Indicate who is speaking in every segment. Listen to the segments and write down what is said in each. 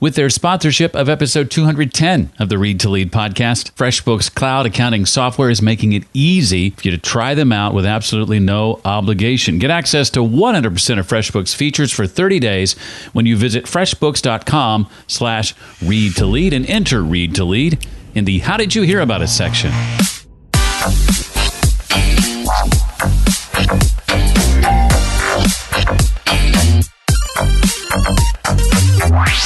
Speaker 1: with their sponsorship of episode 210 of the Read to Lead podcast. FreshBooks cloud accounting software is making it easy for you to try them out with absolutely no obligation. Get access to 100% of FreshBooks features for 30 days when you visit freshbooks.com/read to lead and enter Read to Lead in the How Did You Hear About Us section.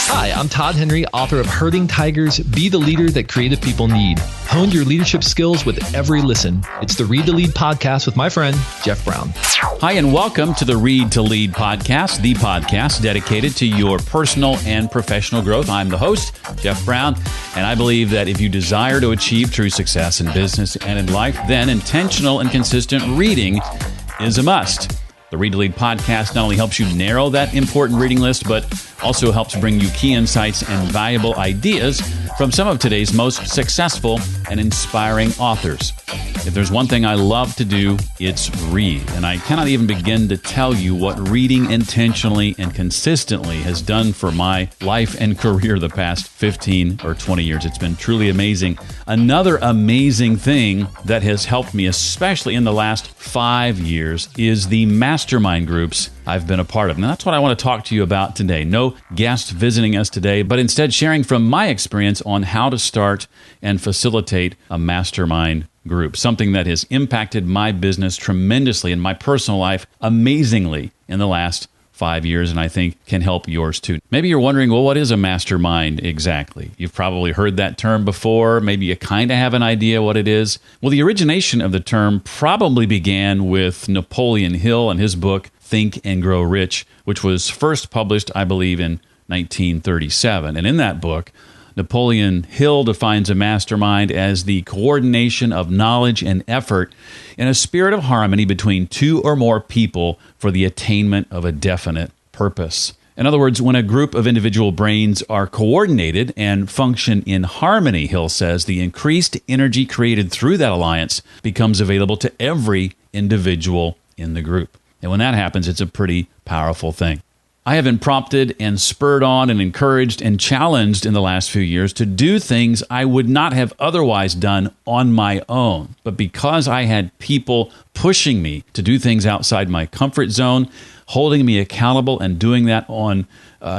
Speaker 2: Hi, I'm Todd Henry, author of Herding Tigers, Be the Leader That Creative People Need. Hone your leadership skills with every listen. It's the Read to Lead podcast with my friend, Jeff Brown.
Speaker 1: Hi, and welcome to the Read to Lead podcast, the podcast dedicated to your personal and professional growth. I'm the host, Jeff Brown, and I believe that if you desire to achieve true success in business and in life, then intentional and consistent reading is a must. The Read to Lead podcast not only helps you narrow that important reading list, but also helps bring you key insights and valuable ideas from some of today's most successful and inspiring authors. If there's one thing I love to do, it's read. And I cannot even begin to tell you what reading intentionally and consistently has done for my life and career the past 15 or 20 years. It's been truly amazing. Another amazing thing that has helped me, especially in the last 5 years, is the Mastermind groups I've been a part of. And that's what I want to talk to you about today. No guest visiting us today, but instead sharing from my experience on how to start and facilitate a mastermind group, something that has impacted my business tremendously and my personal life amazingly in the last 5 years, and I think can help yours too. Maybe you're wondering, well, what is a mastermind exactly? You've probably heard that term before. Maybe you kind of have an idea what it is. Well, the origination of the term probably began with Napoleon Hill and his book, Think and Grow Rich, which was first published, I believe, in 1937. And in that book, Napoleon Hill defines a mastermind as the coordination of knowledge and effort in a spirit of harmony between two or more people for the attainment of a definite purpose. In other words, when a group of individual brains are coordinated and function in harmony, Hill says, the increased energy created through that alliance becomes available to every individual in the group. And when that happens, it's a pretty powerful thing. I have been prompted and spurred on and encouraged and challenged in the last few years to do things I would not have otherwise done on my own. But because I had people pushing me to do things outside my comfort zone, holding me accountable and doing that on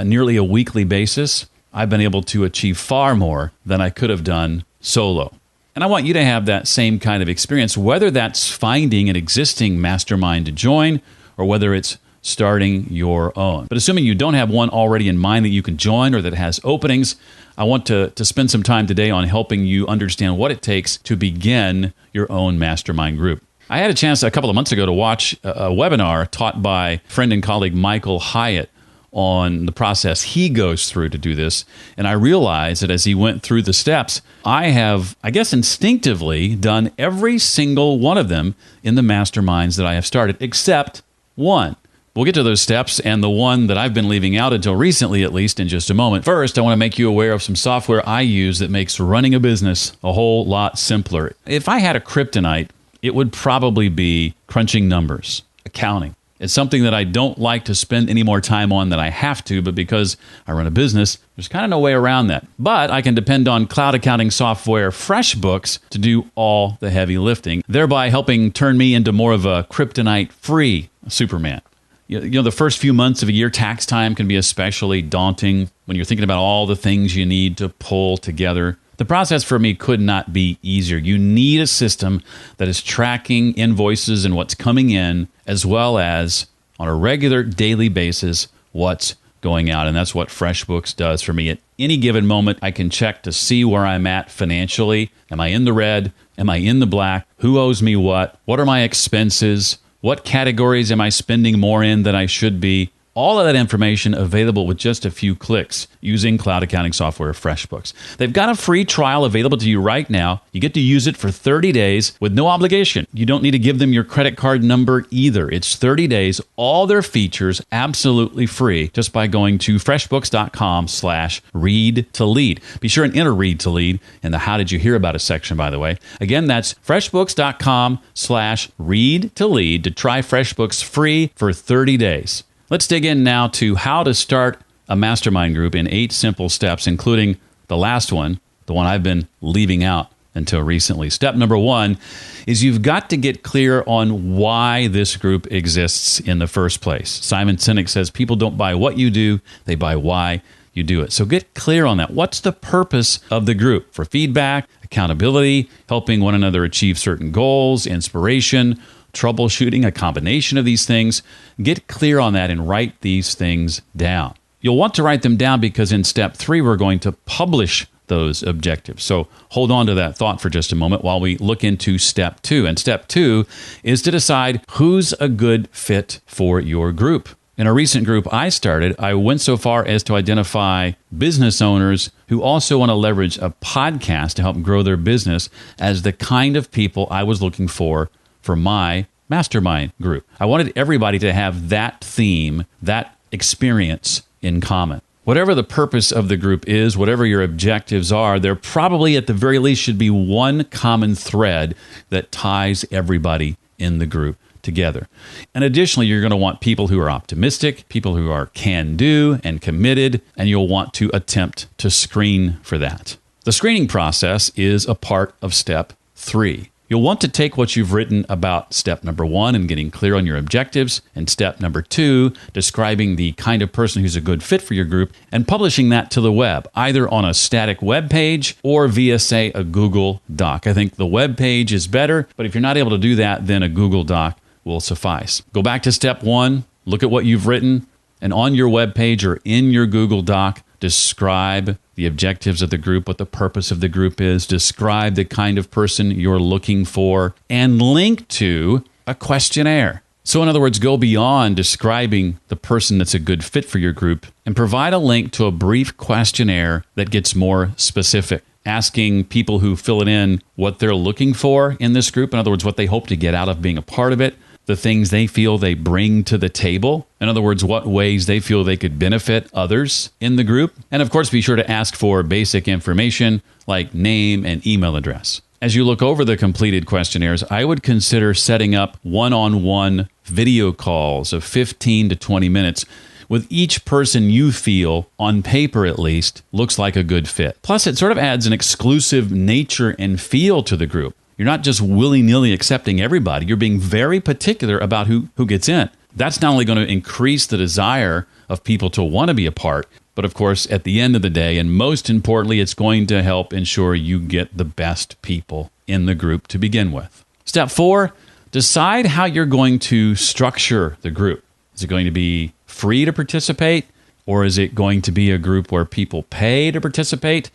Speaker 1: nearly a weekly basis, I've been able to achieve far more than I could have done solo. And I want you to have that same kind of experience, whether that's finding an existing mastermind to join or whether it's starting your own. But assuming you don't have one already in mind that you can join or that has openings, I want to spend some time today on helping you understand what it takes to begin your own mastermind group. I had a chance a couple of months ago to watch a webinar taught by friend and colleague Michael Hyatt on the process he goes through to do this. And I realized that as he went through the steps, I have, I guess instinctively, done every single one of them in the masterminds that I have started, except one. We'll get to those steps and the one that I've been leaving out until recently, at least, in just a moment. First, I want to make you aware of some software I use that makes running a business a whole lot simpler. If I had a kryptonite, it would probably be crunching numbers, accounting. It's something that I don't like to spend any more time on than I have to, but because I run a business, there's kind of no way around that. But I can depend on cloud accounting software FreshBooks to do all the heavy lifting, thereby helping turn me into more of a kryptonite-free Superman. You know, the first few months of a year, tax time can be especially daunting when you're thinking about all the things you need to pull together. The process for me could not be easier. You need a system that is tracking invoices and what's coming in, as well as on a regular daily basis, what's going out. And that's what FreshBooks does for me. At any given moment, I can check to see where I'm at financially. Am I in the red? Am I in the black? Who owes me what? What are my expenses? What categories am I spending more in than I should be? All of that information available with just a few clicks using cloud accounting software FreshBooks. They've got a free trial available to you right now. You get to use it for 30 days with no obligation. You don't need to give them your credit card number either. It's 30 days, all their features absolutely free just by going to freshbooks.com/read to lead. Be sure and enter read to lead in the How Did You Hear About Us section, by the way. Again, that's freshbooks.com/read to lead to try FreshBooks free for 30 days. Let's dig in now to how to start a mastermind group in 8 simple steps, including the last one, the one I've been leaving out until recently. Step number 1 is you've got to get clear on why this group exists in the first place. Simon Sinek says people don't buy what you do, they buy why you do it. So get clear on that. What's the purpose of the group? For feedback, accountability, helping one another achieve certain goals, inspiration, troubleshooting, a combination of these things. Get clear on that and write these things down. You'll want to write them down because in step 3, we're going to publish those objectives. So hold on to that thought for just a moment while we look into step 2. And step 2 is to decide who's a good fit for your group. In a recent group I started, I went so far as to identify business owners who also want to leverage a podcast to help grow their business as the kind of people I was looking for my mastermind group. I wanted everybody to have that theme, that experience in common. Whatever the purpose of the group is, whatever your objectives are, there probably at the very least should be one common thread that ties everybody in the group together. And additionally, you're going to want people who are optimistic, people who are can-do and committed, and you'll want to attempt to screen for that. The screening process is a part of step 3. You'll want to take what you've written about step number 1 and getting clear on your objectives, and step number 2, describing the kind of person who's a good fit for your group, and publishing that to the web, either on a static web page or via, say, a Google Doc. I think the web page is better, but if you're not able to do that, then a Google Doc will suffice. Go back to step 1, look at what you've written, and on your web page or in your Google Doc, describe the objectives of the group, what the purpose of the group is, describe the kind of person you're looking for, and link to a questionnaire. So in other words, go beyond describing the person that's a good fit for your group and provide a link to a brief questionnaire that gets more specific, asking people who fill it in what they're looking for in this group. In other words, what they hope to get out of being a part of it, the things they feel they bring to the table. In other words, what ways they feel they could benefit others in the group. And of course, be sure to ask for basic information like name and email address. As you look over the completed questionnaires, I would consider setting up one-on-one video calls of 15 to 20 minutes with each person you feel, on paper at least, looks like a good fit. Plus, it sort of adds an exclusive nature and feel to the group. You're not just willy-nilly accepting everybody. You're being very particular about who gets in. That's not only going to increase the desire of people to want to be a part, but of course, at the end of the day, and most importantly, it's going to help ensure you get the best people in the group to begin with. Step 4, decide how you're going to structure the group. Is it going to be free to participate, or is it going to be a group where people pay to participate?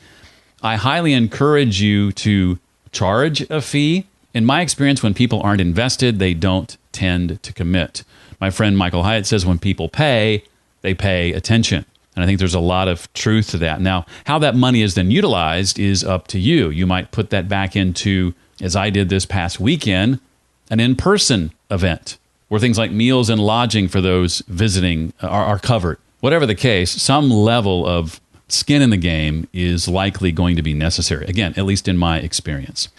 Speaker 1: I highly encourage you to charge a fee. In my experience, when people aren't invested, they don't tend to commit. My friend Michael Hyatt says when people pay, they pay attention. And I think there's a lot of truth to that. Now, how that money is then utilized is up to you. You might put that back into, as I did this past weekend, an in-person event where things like meals and lodging for those visiting are covered. Whatever the case, some level of skin in the game is likely going to be necessary. Again, at least in my experience.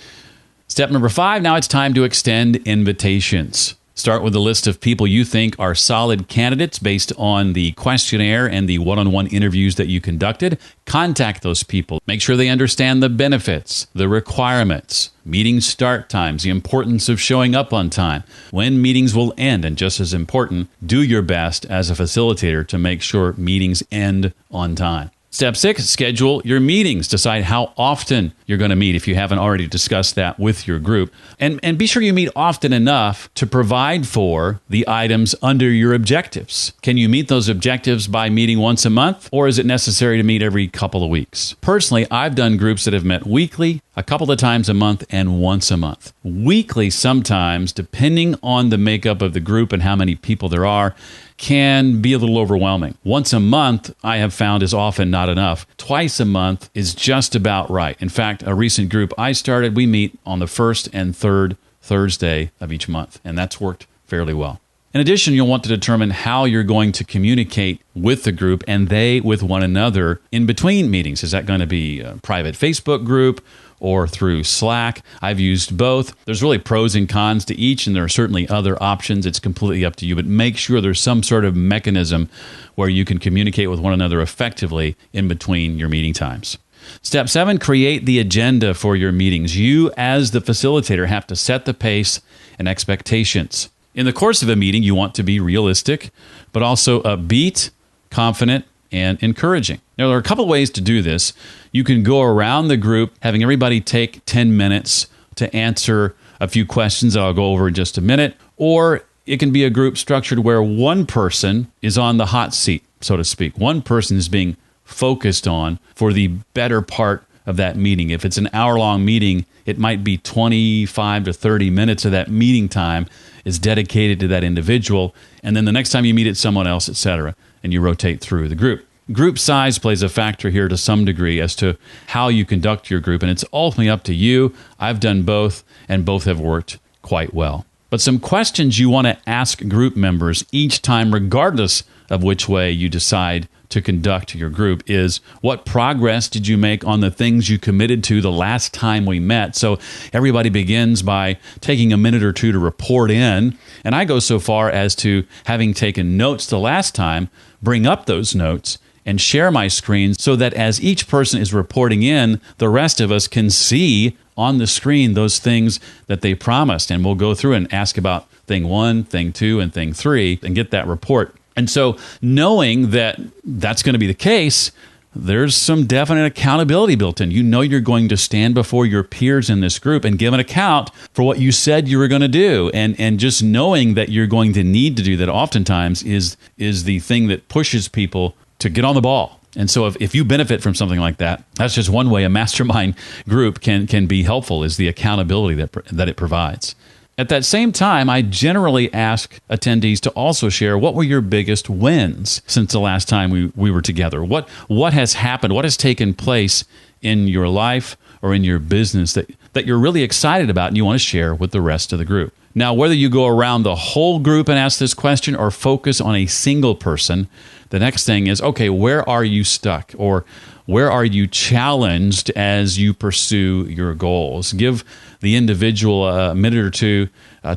Speaker 1: Step number 5, now it's time to extend invitations. Start with a list of people you think are solid candidates based on the questionnaire and the one-on-one interviews that you conducted. Contact those people. Make sure they understand the benefits, the requirements, meeting start times, the importance of showing up on time, when meetings will end, and just as important, do your best as a facilitator to make sure meetings end on time. Step 6, schedule your meetings. Decide how often you're going to meet if you haven't already discussed that with your group. And be sure you meet often enough to provide for the items under your objectives. Can you meet those objectives by meeting once a month, or is it necessary to meet every couple of weeks? Personally, I've done groups that have met weekly, a couple of times a month, and once a month. Weekly sometimes, depending on the makeup of the group and how many people there are, can be a little overwhelming. Once a month, I have found, is often not enough. Twice a month is just about right. In fact, a recent group I started, we meet on the first and third Thursday of each month, and that's worked fairly well. In addition, you'll want to determine how you're going to communicate with the group and they with one another in between meetings. Is that going to be a private Facebook group or through Slack? I've used both. There's really pros and cons to each, and there are certainly other options. It's completely up to you, but make sure there's some sort of mechanism where you can communicate with one another effectively in between your meeting times. Step 7, create the agenda for your meetings. You, as the facilitator, have to set the pace and expectations. In the course of a meeting, you want to be realistic, but also upbeat, confident, and encouraging. Now, there are a couple ways to do this. You can go around the group, having everybody take 10 minutes to answer a few questions that I'll go over in just a minute, or it can be a group structured where one person is on the hot seat, so to speak. One person is being focused on for the better part of that meeting. If it's an hour-long meeting, it might be 25 to 30 minutes of that meeting time is dedicated to that individual, and then the next time you meet it's someone else, etc., and you rotate through the group. Group size plays a factor here to some degree as to how you conduct your group, and it's ultimately up to you. I've done both, and both have worked quite well. But some questions you want to ask group members each time, regardless of which way you decide to conduct your group, is what progress did you make on the things you committed to the last time we met? So everybody begins by taking a minute or two to report in. And I go so far as to, having taken notes the last time, bring up those notes and share my screen so that as each person is reporting in, the rest of us can see on the screen those things that they promised. And we'll go through and ask about thing 1, thing 2, and thing 3 and get that report. And so knowing that that's going to be the case, there's some definite accountability built in. You know you're going to stand before your peers in this group and give an account for what you said you were going to do. And just knowing that you're going to need to do that oftentimes is the thing that pushes people to get on the ball. And so if you benefit from something like that, that's just one way a mastermind group can be helpful, is the accountability that it provides. At that same time, I generally ask attendees to also share, what were your biggest wins since the last time we were together? What has happened? What has taken place in your life or in your business that you're really excited about and you want to share with the rest of the group? Now, whether you go around the whole group and ask this question or focus on a single person, the next thing is, okay, where are you stuck? Or where are you challenged as you pursue your goals? Give the individual a minute or two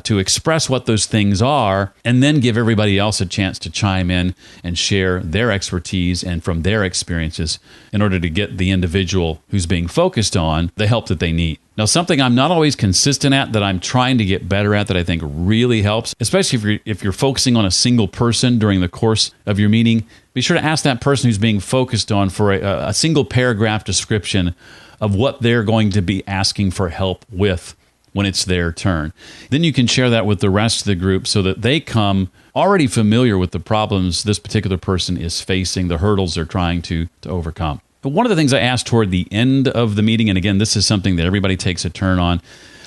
Speaker 1: to express what those things are, and then give everybody else a chance to chime in and share their expertise and from their experiences in order to get the individual who's being focused on the help that they need. Now, something I'm not always consistent at, that I'm trying to get better at, that I think really helps, especially if you're focusing on a single person during the course of your meeting, be sure to ask that person who's being focused on for a single paragraph description of what they're going to be asking for help with when it's their turn. Then you can share that with the rest of the group so that they come already familiar with the problems this particular person is facing, the hurdles they're trying to overcome. But one of the things I asked toward the end of the meeting, and again, this is something that everybody takes a turn on,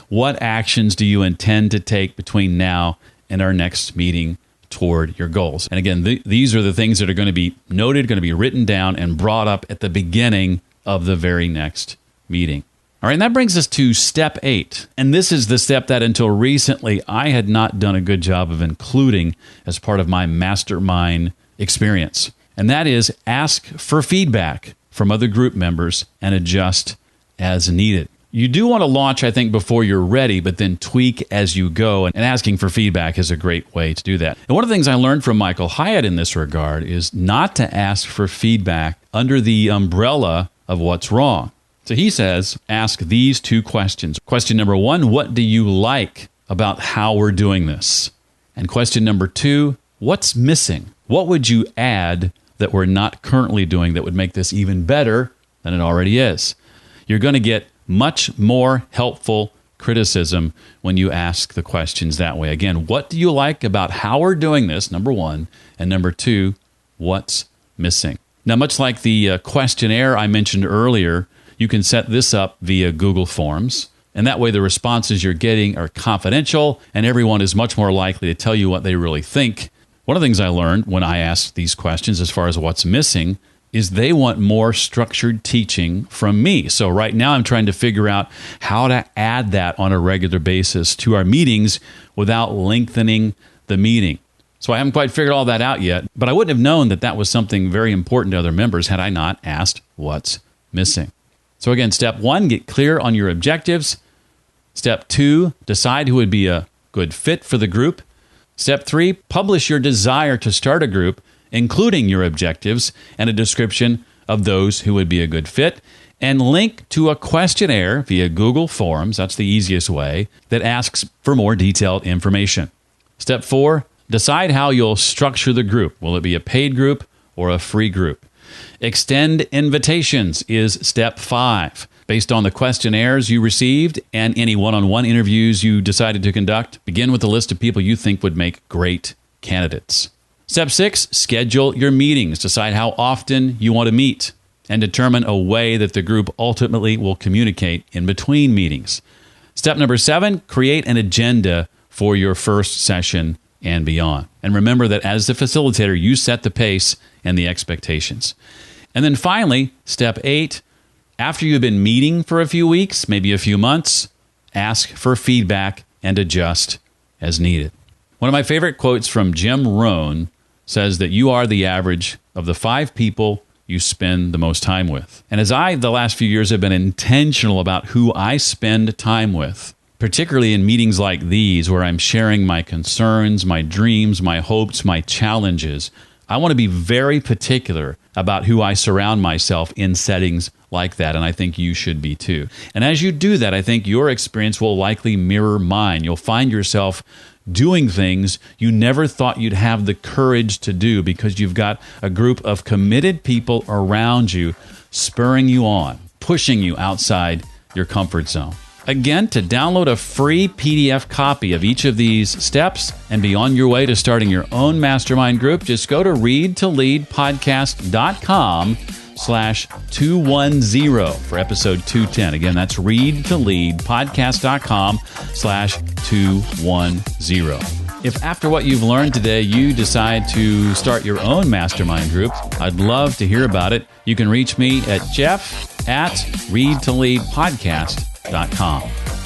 Speaker 1: what actions do you intend to take between now and our next meeting toward your goals? And again, these are the things that are going to be noted, going to be written down, and brought up at the beginning of the very next meeting. All right, and that brings us to step 8. And this is the step that until recently I had not done a good job of including as part of my mastermind experience. And that is, ask for feedback from other group members and adjust as needed. You do want to launch, I think, before you're ready, but then tweak as you go. And asking for feedback is a great way to do that. And one of the things I learned from Michael Hyatt in this regard is not to ask for feedback under the umbrella of what's wrong. So he says, ask these 2 questions. Question number 1, what do you like about how we're doing this? And question number 2, what's missing? What would you add that we're not currently doing that would make this even better than it already is? You're going to get much more helpful criticism when you ask the questions that way. Again, what do you like about how we're doing this, number 1, and number 2, what's missing? Now, much like the questionnaire I mentioned earlier, you can set this up via Google Forms, and that way the responses you're getting are confidential, and everyone is much more likely to tell you what they really think. One of the things I learned when I asked these questions as far as what's missing is they want more structured teaching from me. So right now I'm trying to figure out how to add that on a regular basis to our meetings without lengthening the meeting. So I haven't quite figured all that out yet, but I wouldn't have known that that was something very important to other members had I not asked what's missing. So again, step 1, get clear on your objectives. Step 2, decide who would be a good fit for the group. Step 3, publish your desire to start a group, including your objectives and a description of those who would be a good fit, and link to a questionnaire via Google Forms, that's the easiest way, that asks for more detailed information. Step 4, decide how you'll structure the group. Will it be a paid group or a free group? Extend invitations is step 5. Based on the questionnaires you received and any one-on-one interviews you decided to conduct, begin with a list of people you think would make great candidates. Step 6, schedule your meetings. Decide how often you want to meet and determine a way that the group ultimately will communicate in between meetings. Step number 7, create an agenda for your first session and beyond. And remember that as the facilitator, you set the pace and the expectations. And then finally, step 8, after you've been meeting for a few weeks, maybe a few months, ask for feedback and adjust as needed. One of my favorite quotes from Jim Rohn says that you are the average of the 5 people you spend the most time with. And as I, the last few years, have been intentional about who I spend time with, particularly in meetings like these where I'm sharing my concerns, my dreams, my hopes, my challenges, I want to be very particular about who I surround myself in settings like that, and I think you should be too. And as you do that, I think your experience will likely mirror mine. You'll find yourself doing things you never thought you'd have the courage to do because you've got a group of committed people around you spurring you on, pushing you outside your comfort zone. Again, to download a free PDF copy of each of these steps and be on your way to starting your own mastermind group, just go to readtoleadpodcast.com/210 for episode 210. Again, that's readtoleadpodcast.com/210. If after what you've learned today, you decide to start your own mastermind group, I'd love to hear about it. You can reach me at jeff@readtoleadpodcast.com.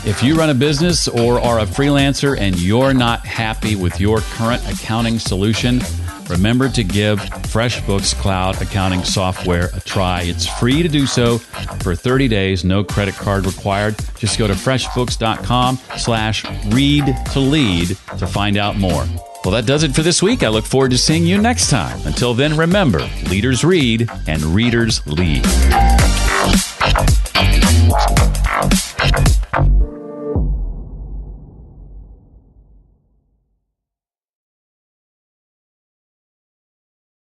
Speaker 1: If you run a business or are a freelancer and you're not happy with your current accounting solution, remember to give FreshBooks Cloud accounting software a try. It's free to do so for 30 days, no credit card required. Just go to freshbooks.com/readtolead to find out more. Well, that does it for this week. I look forward to seeing you next time. Until then, remember, leaders read and readers lead.